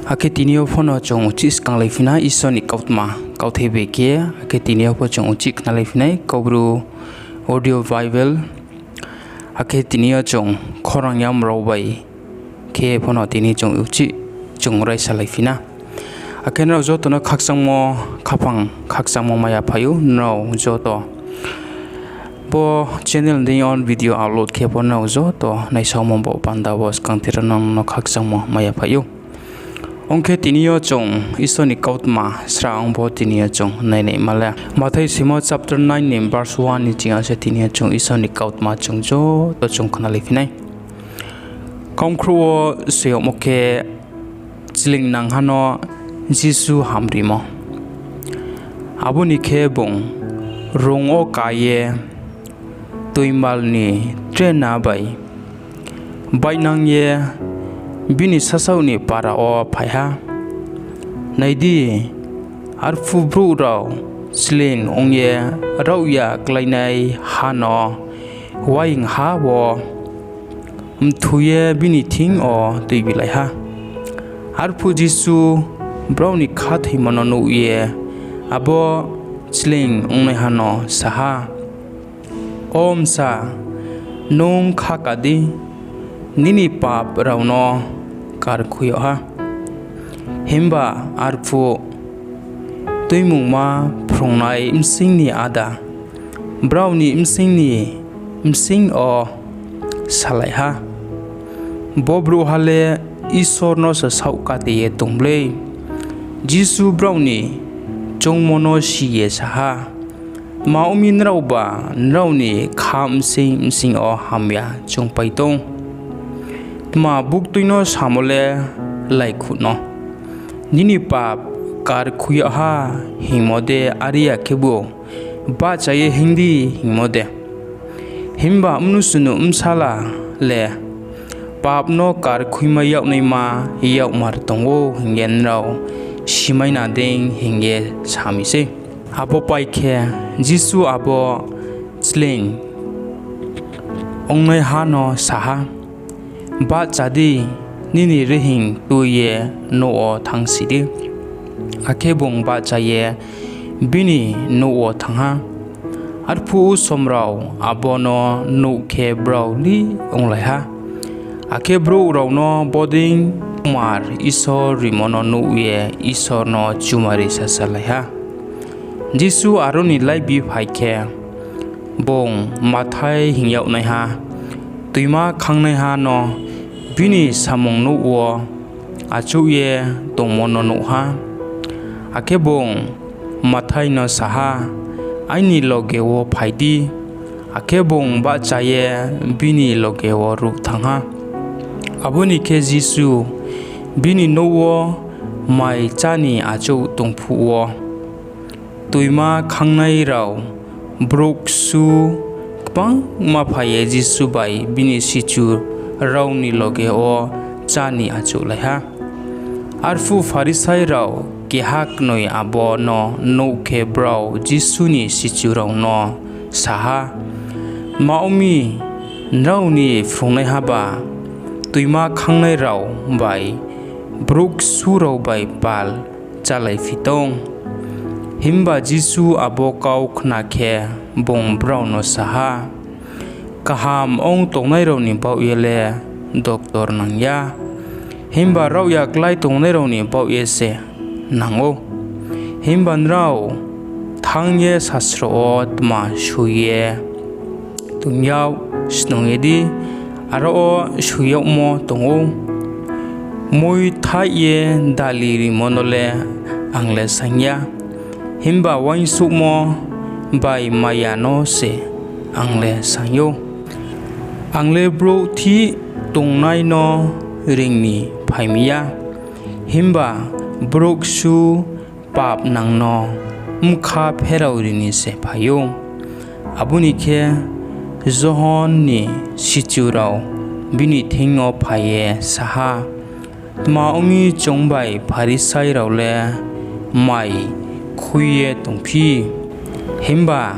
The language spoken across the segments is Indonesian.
Ake tinio phono chong uchis kang leifina isoni kautma kauthebe ke ake tinio pho chong uchik na leifina Kaubru audio Baibel ake tinio chong Khorang yam robai ke phono tini chong uchi chong raisa leifina ake no joto no khaksangmo khapang khaksangmo maya phayu no joto bo channel ding on video upload ke pho no joto nai sammo bo panda bos kang tiranong no khaksangmo maya phayu Ongke tinio chong isoni kautma sraang bo tinio chong nai mala Mathai simo chapter 9 nim verse 1 ni chinga se tinio chong isoni kautma chong jo to chong khana lefinai Kaubru se omoke chiling nang hano Jisu hamrimo Abuni ke bong rongo kaye tuimal ni trena bai bainang ye bini sasau ni para o phaiha naidi arfu bru raw slin ongye rawya klainai hano waing ha wo mthuye bini thing o tuibilai ha arfu jisu browni khathi manonu ye abo sling ongnai hano saha om sa Nung Khaka di Nini pap rawno Karkhui ha himba arfu tuimung ma prongnai imsing ni ada browni imsing o salai ha bobru hale isor no sa saukate ye tongle Jisu browni chongmono siye saha maumin rawba rawni kham sing o hamya chongpaitong ma buktuino samole laikhuno Nini pap Karkhui ha himode aria kebu ba chaye hindi himode himba umnusunu umsala le pap no Karkhui ma yaw nei ma yaw mar tongo hingen raw simaina ding hinge samise abo paikhe Jisu abo sling ongnai hano saha ba chadi Nini rehing tuye no o thangsidi akebong ba chaye bini no o thangha arpu somraw abono no ke browli onglai ha akebro rawno boding mar isor rimono no ye isor no chumari sasalai ha Jisu aroni laibi phaikhe bong mathai hingyau nai ha tuima khangnai ha no bini samong no wo achuye tongmono no ha akebong mathai no saha aini loge wo phaidi akebong ba chaye bini loge wo ruk thangha aboni ke Jisu bini no wo mai chani achu tongphu wo tuima khangnai raw broksu kpang ma phaye Jisu bai bini sichu rawni loge o chani achu laiha arfu farisai raw kehak noi abo no ke braw Jisuni sichu raw no saha maumi rawni frungnai haba tuima khangnai raw bai bruk su raw bai pal chalai fitong himba Jisu abo kau khna khe bong braw no saha kaham ong tongnai raw ni bau yele doktor nangya himba raw ya klai tongnai raw ni bau yese nango himba raw thangye sasro o tma shuye tungyaw snongedi aro shuyo mo tongo moi thaye daliri monole angle sangya himba wainsu mo bai mayano se angle sangyo angle bro thi tongnai no ringni phaimia himba broksu pap nangno mkha pheraurini se phayo abuni khe zohon ni sichurao bini thingno phaye saha maumi chongbai pharisai raule mai khuye tongphi himba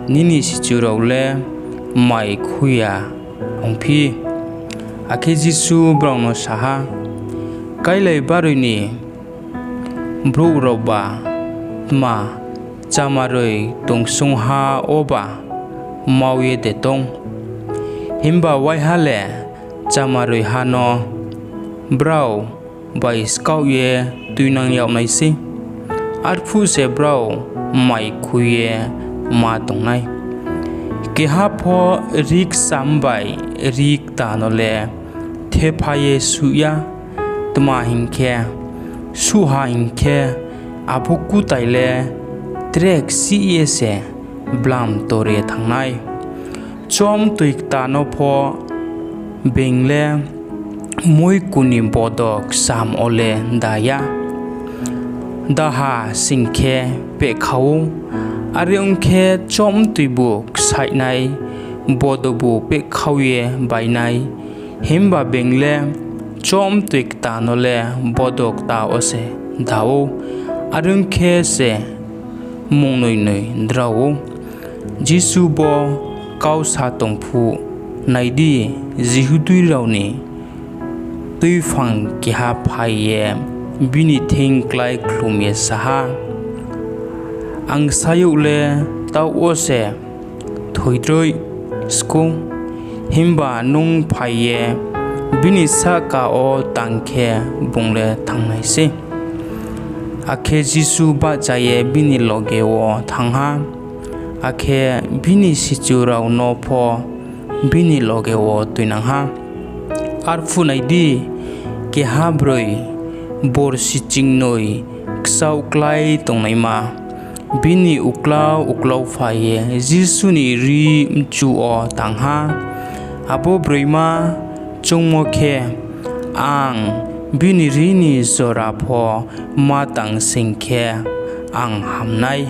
Nini sichurao le mai khuya ongphi akhe Jisu brauno saha kailai barui bro roba ma chamaroi tongsung ha oba mawie de tong himba wai hale chamaroi hano brau bai scout ye tuinang yaw nai si arphu se brau mai khuye ma tongnai ke ha pho rik sambai rik tanole thephaye suya tma hingkhe suha hingkhe abuku taile trek si se blam tore thangnai chom tuik tano pho bengle moi kuni bodok sam ole daya daha singkhe pe khau aryongkhe chom tuibuk sainai bodobu pe khauye bainai himba bengle chom tuik tanole bodok ta ose dao aryongkhe se mungnoi noi drao jisu bo kausa tongphu naidi jihudui rauni tui phang ki ha phaiye bini thing klai klumye saha ang sayule tau ose thoidroi sko himba nung phaiye bini saka o tangkhe bungle thangnai se akhe jisu ba jaye bini loge o thangha akhe bini sichurau no pho bini loge o tuinangha arphu naidi ke habroi bor siching noi ksau klai tongnai ma bini uklau phaye jisu ni ri mchu o tangha abo broima chungmo khe ang bini rini zora pho matang singkhe ang hamnai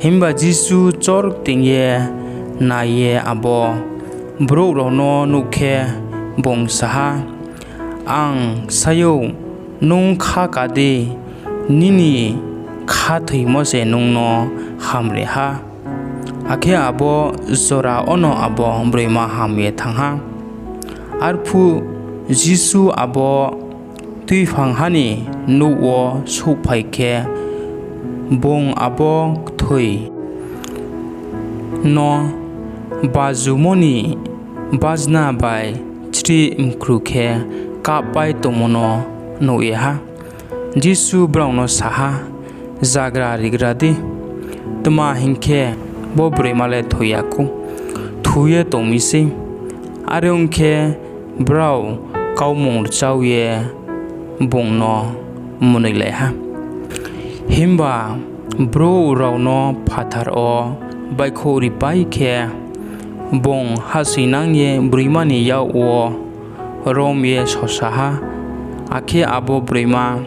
himba jisu chor tingye naye abo bro rono nukhe bong saha ang sayo nung khaka de nini khathoi mose nung no hamre ha akhe abo zora ono abo brema hamye thangha arphu jisu abo tui phanghani nuwo suphaikhe bong abo thoi no bazumoni bajna bai chri mkrukhe kapai tomono noye ha jisu brauno saha zagra rigradi tma hingkhe bo bremale thoyaku thuye tomise arongkhe brau kaumong chawye bongno munile ha himba bro rauno phathar o baikho ripai khe bong hasinang ye brimani yaw o rom ye sosaha akhe abo brima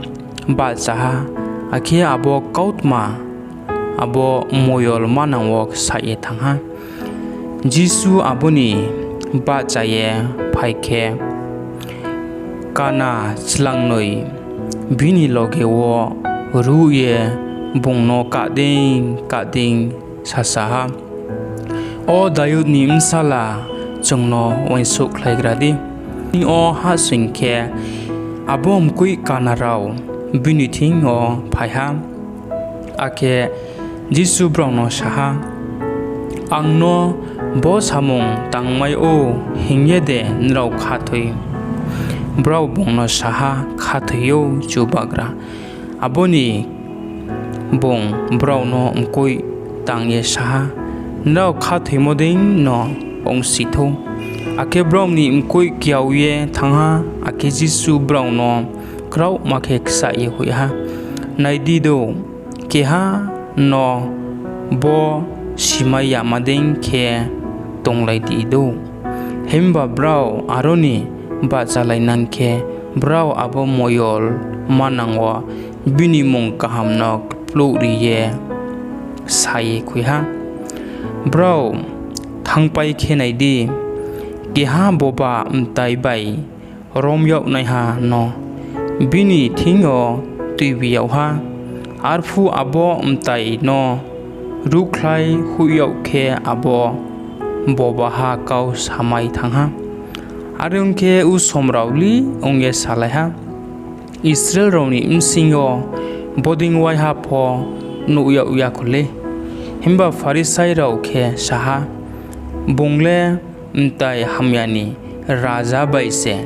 ba saha akhe abo kautma abo moyol manawok saye thangha jisu aboni ba chaye phaikhe kana chlangnoi bini loge wo ruye bongno kading sasaha o dayut nim sala chungno waisuk khlaigradi o ha singkhe abom kui kanarau bini thing o phaiha akhe jisu brauno saha angno bo samung tangmai o hingye de nrau khathoi brau bongno saha khathiyo chubagra aboni bong brauno mkoi tangye saha nrau khathoi moding no ong sitho ake brauni mkoi kyauye thangha ake jisu brauno krau makhe ksa ye hoya naidi do keha no bo simaya mading khe tonglai di do hemba brau aroni ba chalai nangkhe brau abo moyol manangwa bini mong kahamnak pluriye saye khuya brau thangpai khenai di geha boba mtai bai romyok nai ha no bini thingo tuibiyaw ha arphu abo mtai no rukhlai huyok khe abo boba ha kau samai thangha arungke u somrauli onge salaiha Israel roni msingo boding wai ha pho nu ya uya khole himba farisai rau khe saha bongle mtai hamyani raja baise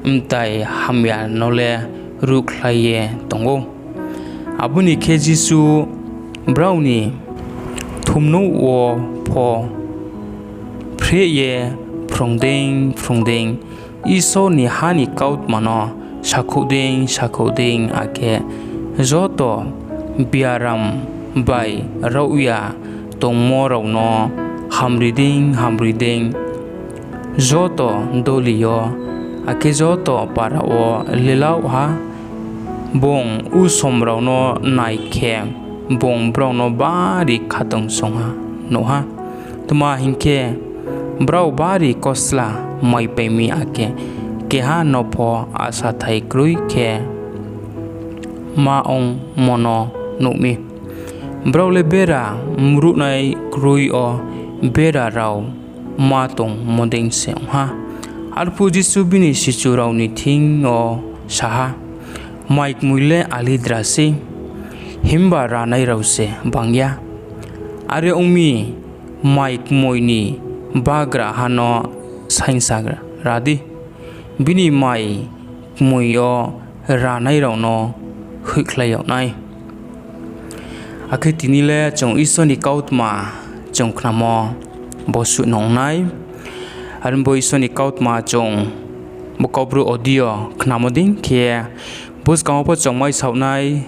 mtai hamya nole rukhlaye tongo abuni khe jisu browni thumno wo pho preye frongding iso ni hani kaut mano shakhuding ake joto biaram bai rauya tongmo rauno hamriding joto dolio ake joto parao lilau ha bong usom rauno naikhe bong brauno bari khatong songa noha tuma hinke brau bari kosla mai pemi ake keha nopho asa thai krui khe maong mono numi brau le bera mru nai krui o bera rau matong modeng se ha arpu jisu bini sichu rau ni thing o saha maik muile ali drasi himba ranai rause bangya are umi maik moini bagra hano sainsagra radi bini mai muyo ranai rauno hikhlayo nai akhe tinile chong isoni kautma chong khnamo bosu nongnai arin bo isoni kautma chong bo Kaubru audio khnamoding khe bus kamopo chongmai saunai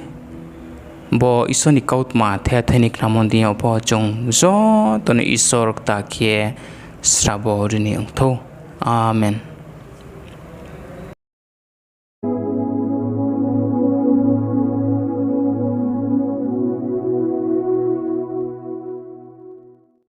bo isoni kautma the thainik khnamonding opo chong zo tone isor ta khe srabo rini ongtho amen.